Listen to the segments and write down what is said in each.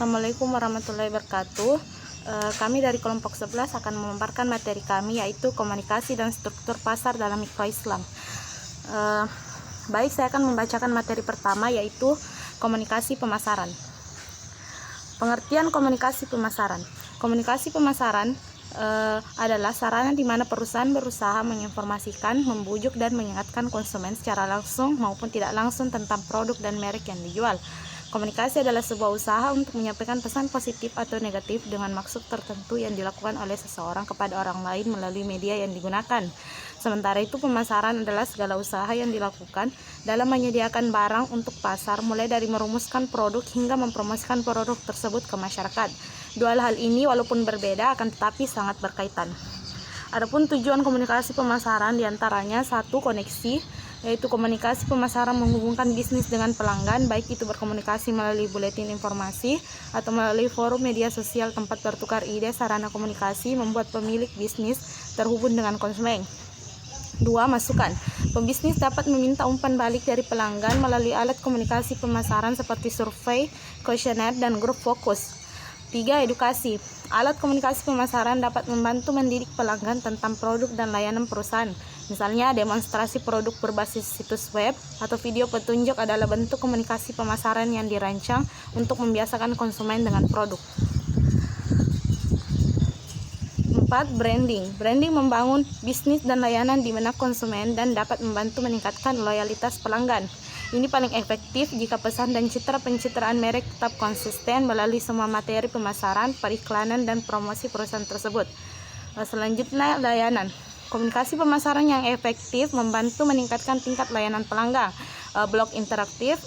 Assalamualaikum warahmatullahi wabarakatuh. Kami dari kelompok 11 akan memaparkan materi kami, yaitu komunikasi dan struktur pasar dalam mikro Islam. Baik, saya akan membacakan materi pertama, yaitu komunikasi pemasaran. Pengertian komunikasi pemasaran. Komunikasi pemasaran adalah sarana di mana perusahaan berusaha menginformasikan, membujuk, dan mengingatkan konsumen secara langsung maupun tidak langsung tentang produk dan merek yang dijual. Komunikasi adalah sebuah usaha untuk menyampaikan pesan positif atau negatif dengan maksud tertentu yang dilakukan oleh seseorang kepada orang lain melalui media yang digunakan. Sementara itu, pemasaran adalah segala usaha yang dilakukan dalam menyediakan barang untuk pasar, mulai dari merumuskan produk hingga mempromosikan produk tersebut ke masyarakat. Dua hal ini walaupun berbeda akan tetapi sangat berkaitan. Adapun tujuan komunikasi pemasaran diantaranya: 1. Koneksi, yaitu komunikasi pemasaran menghubungkan bisnis dengan pelanggan, baik itu berkomunikasi melalui buletin informasi atau melalui forum media sosial tempat bertukar ide. Sarana komunikasi membuat pemilik bisnis terhubung dengan konsumen. 2. Masukan. Pembisnis dapat meminta umpan balik dari pelanggan melalui alat komunikasi pemasaran seperti survei, kuesioner, dan grup fokus. 3. Edukasi. Alat komunikasi pemasaran dapat membantu mendidik pelanggan tentang produk dan layanan perusahaan. Misalnya, demonstrasi produk berbasis situs web atau video petunjuk adalah bentuk komunikasi pemasaran yang dirancang untuk membiasakan konsumen dengan produk. 4. Branding. Branding membangun bisnis dan layanan di benak konsumen dan dapat membantu meningkatkan loyalitas pelanggan. Ini paling efektif jika pesan dan citra pencitraan merek tetap konsisten melalui semua materi pemasaran, periklanan, dan promosi perusahaan tersebut. Selanjutnya, layanan. Komunikasi pemasaran yang efektif membantu meningkatkan tingkat layanan pelanggan. Blog interaktif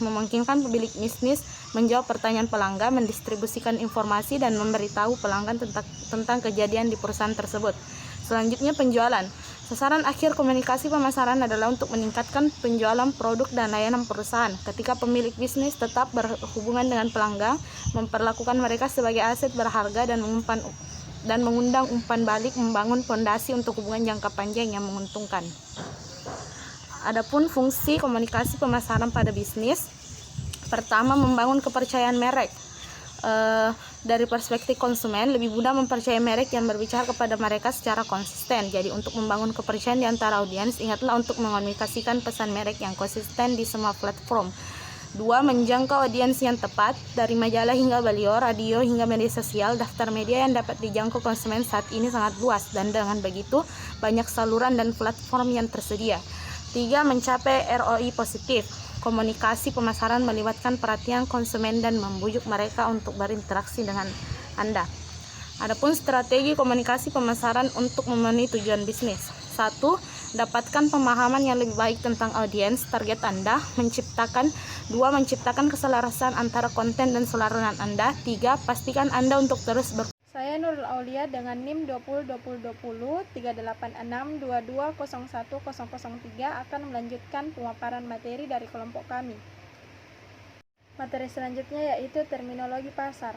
memungkinkan pemilik bisnis menjawab pertanyaan pelanggan, mendistribusikan informasi, dan memberitahu pelanggan tentang kejadian di perusahaan tersebut. Selanjutnya, penjualan. Sasaran akhir komunikasi pemasaran adalah untuk meningkatkan penjualan produk dan layanan perusahaan. Ketika pemilik bisnis tetap berhubungan dengan pelanggan, memperlakukan mereka sebagai aset berharga dan mengundang umpan balik, membangun fondasi untuk hubungan jangka panjang yang menguntungkan. Adapun fungsi komunikasi pemasaran pada bisnis, pertama, membangun kepercayaan merek. Dari perspektif konsumen, lebih mudah mempercayai merek yang berbicara kepada mereka secara konsisten. Jadi, untuk membangun kepercayaan di antara audiens, ingatlah untuk mengomunikasikan pesan merek yang konsisten di semua platform. 2. Menjangkau audiens yang tepat. Dari majalah hingga baliho, radio hingga media sosial, daftar media yang dapat dijangkau konsumen saat ini sangat luas, dan dengan begitu banyak saluran dan platform yang tersedia. 3. Mencapai ROI positif. Komunikasi pemasaran melibatkan perhatian konsumen dan membujuk mereka untuk berinteraksi dengan Anda. Adapun strategi komunikasi pemasaran untuk memenuhi tujuan bisnis. 1. Dapatkan pemahaman yang lebih baik tentang audiens target Anda. 2. Menciptakan keselarasan antara konten dan saluran Anda. 3. Pastikan Anda untuk terus Saya Nurul Aulia dengan NIM 202020 38622010003 akan melanjutkan pemaparan materi dari kelompok kami. Materi selanjutnya yaitu terminologi pasar.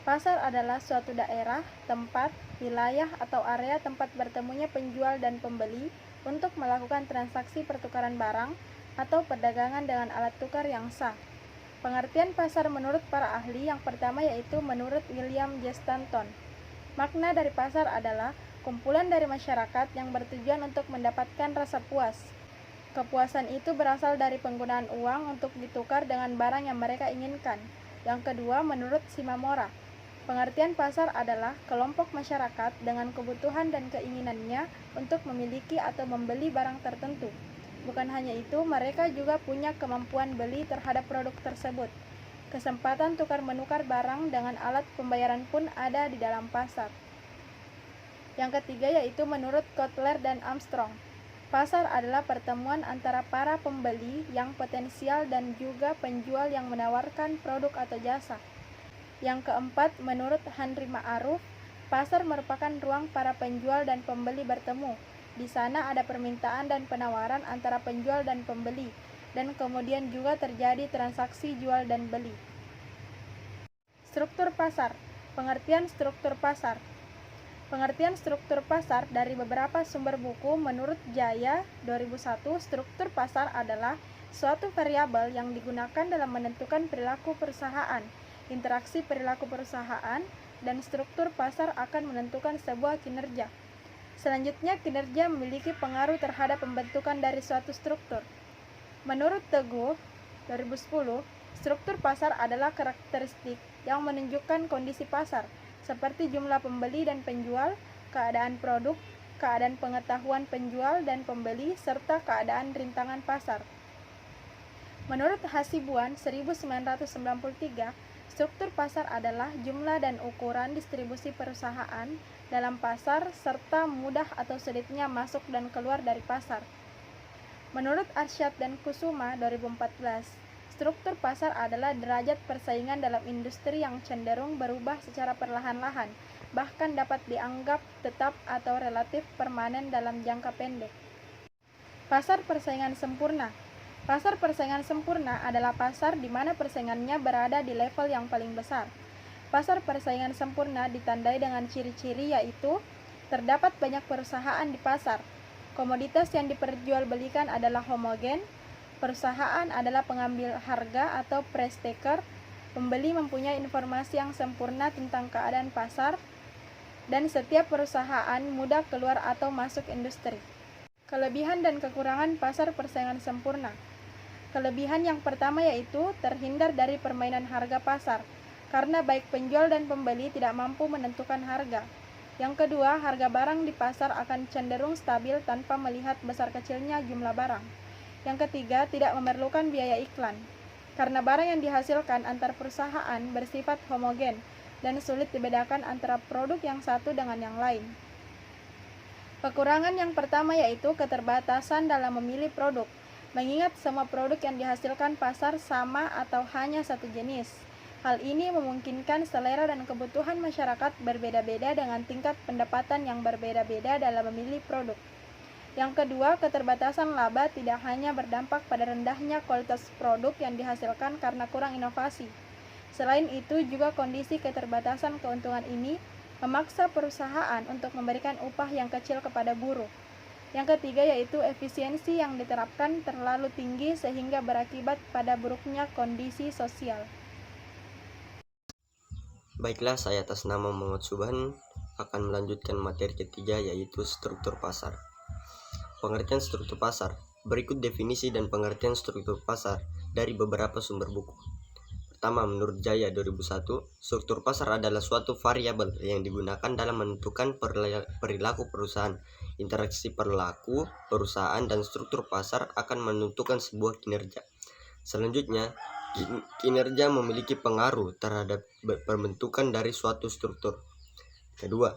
Pasar adalah suatu daerah, tempat, wilayah, atau area tempat bertemunya penjual dan pembeli untuk melakukan transaksi pertukaran barang atau perdagangan dengan alat tukar yang sah. Pengertian pasar menurut para ahli yang pertama yaitu menurut William J. Stanton. Makna dari pasar adalah kumpulan dari masyarakat yang bertujuan untuk mendapatkan rasa puas. Kepuasan itu berasal dari penggunaan uang untuk ditukar dengan barang yang mereka inginkan. Yang kedua, menurut Shimamura, pengertian pasar adalah kelompok masyarakat dengan kebutuhan dan keinginannya untuk memiliki atau membeli barang tertentu. Bukan hanya itu, mereka juga punya kemampuan beli terhadap produk tersebut. Kesempatan tukar-menukar barang dengan alat pembayaran pun ada di dalam pasar. Yang ketiga yaitu menurut Kotler dan Armstrong. Pasar adalah pertemuan antara para pembeli yang potensial dan juga penjual yang menawarkan produk atau jasa. Yang keempat, menurut Henry Ma'aruf, pasar merupakan ruang para penjual dan pembeli bertemu. Di sana ada permintaan dan penawaran antara penjual dan pembeli, dan kemudian juga terjadi transaksi jual dan beli. Struktur pasar. Pengertian struktur pasar. Pengertian struktur pasar dari beberapa sumber buku. Menurut Jaya 2001, struktur pasar adalah suatu variabel yang digunakan dalam menentukan perilaku perusahaan interaksi perilaku perusahaan, dan struktur pasar akan menentukan sebuah kinerja. Selanjutnya, kinerja memiliki pengaruh terhadap pembentukan dari suatu struktur. Menurut Teguh, 2010, struktur pasar adalah karakteristik yang menunjukkan kondisi pasar, seperti jumlah pembeli dan penjual, keadaan produk, keadaan pengetahuan penjual dan pembeli, serta keadaan rintangan pasar. Menurut Hasibuan 1993, struktur pasar adalah jumlah dan ukuran distribusi perusahaan dalam pasar serta mudah atau sulitnya masuk dan keluar dari pasar. Menurut Arsyad dan Kusuma 2014, struktur pasar adalah derajat persaingan dalam industri yang cenderung berubah secara perlahan-lahan, bahkan dapat dianggap tetap atau relatif permanen dalam jangka pendek. Pasar persaingan sempurna. Pasar persaingan sempurna adalah pasar di mana persaingannya berada di level yang paling besar. Pasar persaingan sempurna ditandai dengan ciri-ciri yaitu terdapat banyak perusahaan di pasar, komoditas yang diperjualbelikan adalah homogen, perusahaan adalah pengambil harga atau price taker, pembeli mempunyai informasi yang sempurna tentang keadaan pasar, dan setiap perusahaan mudah keluar atau masuk industri. Kelebihan dan kekurangan pasar persaingan sempurna. Kelebihan yang pertama yaitu terhindar dari permainan harga pasar, karena baik penjual dan pembeli tidak mampu menentukan harga. Yang kedua, harga barang di pasar akan cenderung stabil tanpa melihat besar kecilnya jumlah barang. Yang ketiga, tidak memerlukan biaya iklan, karena barang yang dihasilkan antar perusahaan bersifat homogen dan sulit dibedakan antara produk yang satu dengan yang lain. Kekurangan yang pertama yaitu keterbatasan dalam memilih produk, mengingat semua produk yang dihasilkan pasar sama atau hanya satu jenis. Hal ini memungkinkan selera dan kebutuhan masyarakat berbeda-beda dengan tingkat pendapatan yang berbeda-beda dalam memilih produk. Yang kedua, keterbatasan laba tidak hanya berdampak pada rendahnya kualitas produk yang dihasilkan karena kurang inovasi. Selain itu, juga kondisi keterbatasan keuntungan ini memaksa perusahaan untuk memberikan upah yang kecil kepada buruh. Yang ketiga yaitu efisiensi yang diterapkan terlalu tinggi sehingga berakibat pada buruknya kondisi sosial. Baiklah, saya atas nama Muhammad Subhan akan melanjutkan materi ketiga yaitu struktur pasar. Pengertian struktur pasar. Berikut definisi dan pengertian struktur pasar dari beberapa sumber buku. Pertama, menurut Jaya 2001, struktur pasar adalah suatu variabel yang digunakan dalam menentukan perilaku perusahaan. Interaksi perilaku perusahaan dan struktur pasar akan menentukan sebuah kinerja. Selanjutnya, kinerja memiliki pengaruh terhadap pembentukan dari suatu struktur. Kedua,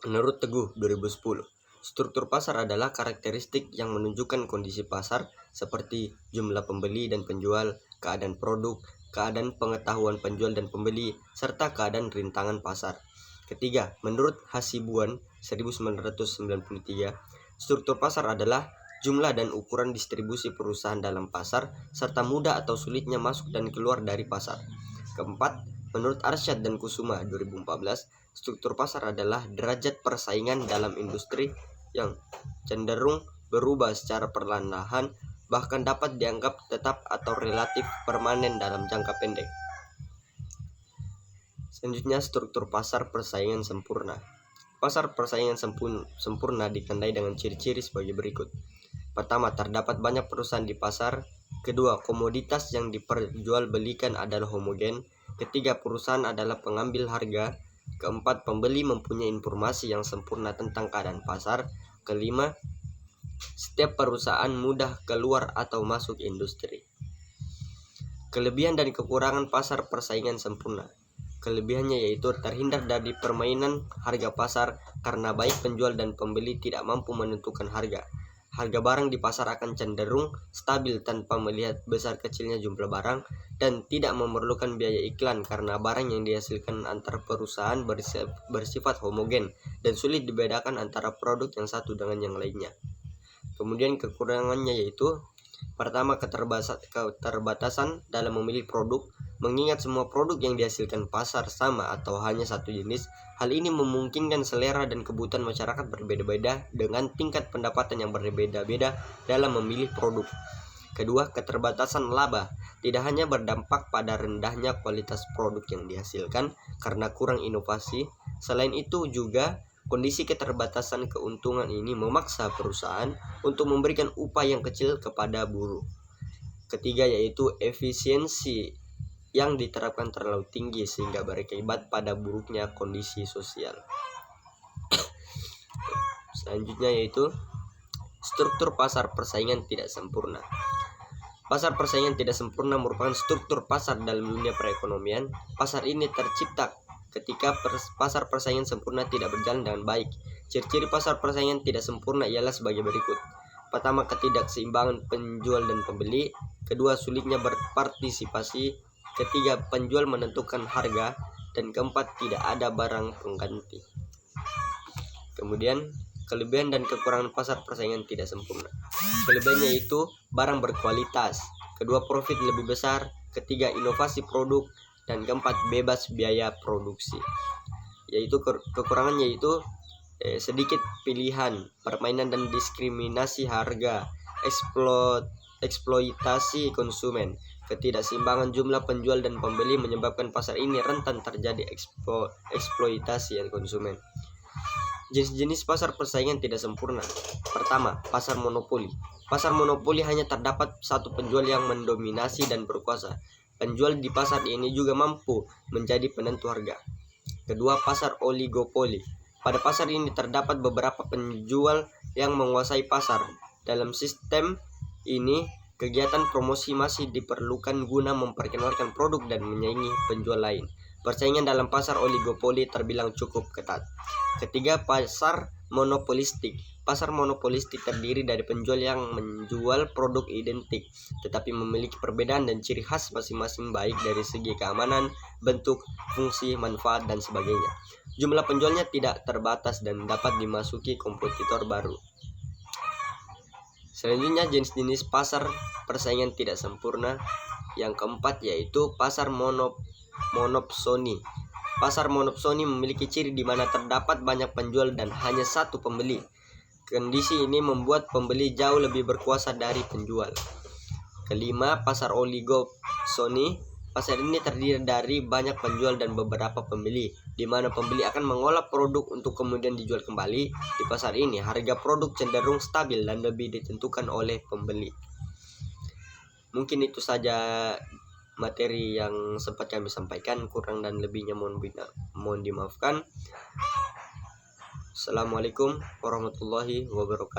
menurut Teguh 2010, struktur pasar adalah karakteristik yang menunjukkan kondisi pasar seperti jumlah pembeli dan penjual, keadaan produk, keadaan pengetahuan penjual dan pembeli, serta keadaan rintangan pasar. Ketiga, menurut Hasibuan 1993, struktur pasar adalah jumlah dan ukuran distribusi perusahaan dalam pasar, serta mudah atau sulitnya masuk dan keluar dari pasar. Keempat, menurut Arsyad dan Kusuma 2014, struktur pasar adalah derajat persaingan dalam industri yang cenderung berubah secara perlahan-lahan, bahkan dapat dianggap tetap atau relatif permanen dalam jangka pendek. Selanjutnya, struktur pasar persaingan sempurna. Pasar persaingan sempurna ditandai dengan ciri-ciri sebagai berikut. Pertama, terdapat banyak perusahaan di pasar. Kedua, komoditas yang diperjualbelikan adalah homogen. Ketiga, perusahaan adalah pengambil harga. Keempat, pembeli mempunyai informasi yang sempurna tentang keadaan pasar. Kelima, setiap perusahaan mudah keluar atau masuk industri. Kelebihan dan kekurangan pasar persaingan sempurna. Kelebihannya yaitu terhindar dari permainan harga pasar karena baik penjual dan pembeli tidak mampu menentukan harga. Harga barang di pasar akan cenderung stabil tanpa melihat besar kecilnya jumlah barang dan tidak memerlukan biaya iklan karena barang yang dihasilkan antar perusahaan bersifat homogen dan sulit dibedakan antara produk yang satu dengan yang lainnya. Kemudian kekurangannya yaitu pertama, keterbatasan dalam memilih produk. Mengingat semua produk yang dihasilkan pasar sama atau hanya satu jenis, hal ini memungkinkan selera dan kebutuhan masyarakat berbeda-beda dengan tingkat pendapatan yang berbeda-beda dalam memilih produk. Kedua, keterbatasan laba tidak hanya berdampak pada rendahnya kualitas produk yang dihasilkan karena kurang inovasi. Selain itu juga kondisi keterbatasan keuntungan ini memaksa perusahaan untuk memberikan upah yang kecil kepada buruh. Ketiga, yaitu efisiensi yang diterapkan terlalu tinggi sehingga berakibat pada buruknya kondisi sosial. Selanjutnya yaitu struktur pasar persaingan tidak sempurna. Pasar persaingan tidak sempurna merupakan struktur pasar dalam dunia perekonomian. Pasar ini tercipta ketika pasar persaingan sempurna tidak berjalan dengan baik. Ciri-ciri pasar persaingan tidak sempurna ialah sebagai berikut. Pertama, ketidakseimbangan penjual dan pembeli. Kedua, sulitnya berpartisipasi. Ketiga, penjual menentukan harga. Dan keempat, tidak ada barang pengganti. Kemudian, kelebihan dan kekurangan pasar persaingan tidak sempurna. Kelebihannya yaitu barang berkualitas. Kedua, profit lebih besar. Ketiga, inovasi produk. Dan keempat, bebas biaya produksi. Yaitu kekurangannya yaitu sedikit pilihan, permainan dan diskriminasi harga, eksploitasi konsumen. Ketidakseimbangan jumlah penjual dan pembeli menyebabkan pasar ini rentan terjadi eksploitasi konsumen. Jenis-jenis pasar persaingan tidak sempurna. Pertama, pasar monopoli. Pasar monopoli hanya terdapat satu penjual yang mendominasi dan berkuasa. Penjual di pasar ini juga mampu menjadi penentu harga. Kedua, pasar oligopoli. Pada pasar ini terdapat beberapa penjual yang menguasai pasar. Dalam sistem ini, kegiatan promosi masih diperlukan guna memperkenalkan produk dan menyaingi penjual lain. Persaingan dalam pasar oligopoli terbilang cukup ketat. Ketiga, pasar monopolistik. Pasar monopolistik terdiri dari penjual yang menjual produk identik tetapi memiliki perbedaan dan ciri khas masing-masing baik dari segi keamanan, bentuk, fungsi, manfaat, dan sebagainya. Jumlah penjualnya tidak terbatas dan dapat dimasuki kompetitor baru. Selanjutnya, jenis-jenis pasar persaingan tidak sempurna. Yang keempat yaitu pasar monopsoni. Pasar monopsoni memiliki ciri di mana terdapat banyak penjual dan hanya satu pembeli. Kondisi ini membuat pembeli jauh lebih berkuasa dari penjual. Kelima, pasar oligopsoni. Pasar ini terdiri dari banyak penjual dan beberapa pembeli, di mana pembeli akan mengolah produk untuk kemudian dijual kembali. Di pasar ini, harga produk cenderung stabil dan lebih ditentukan oleh pembeli. Mungkin itu saja materi yang sempat kami sampaikan, kurang dan lebihnya mohon dimaafkan. Assalamualaikum warahmatullahi wabarakatuh.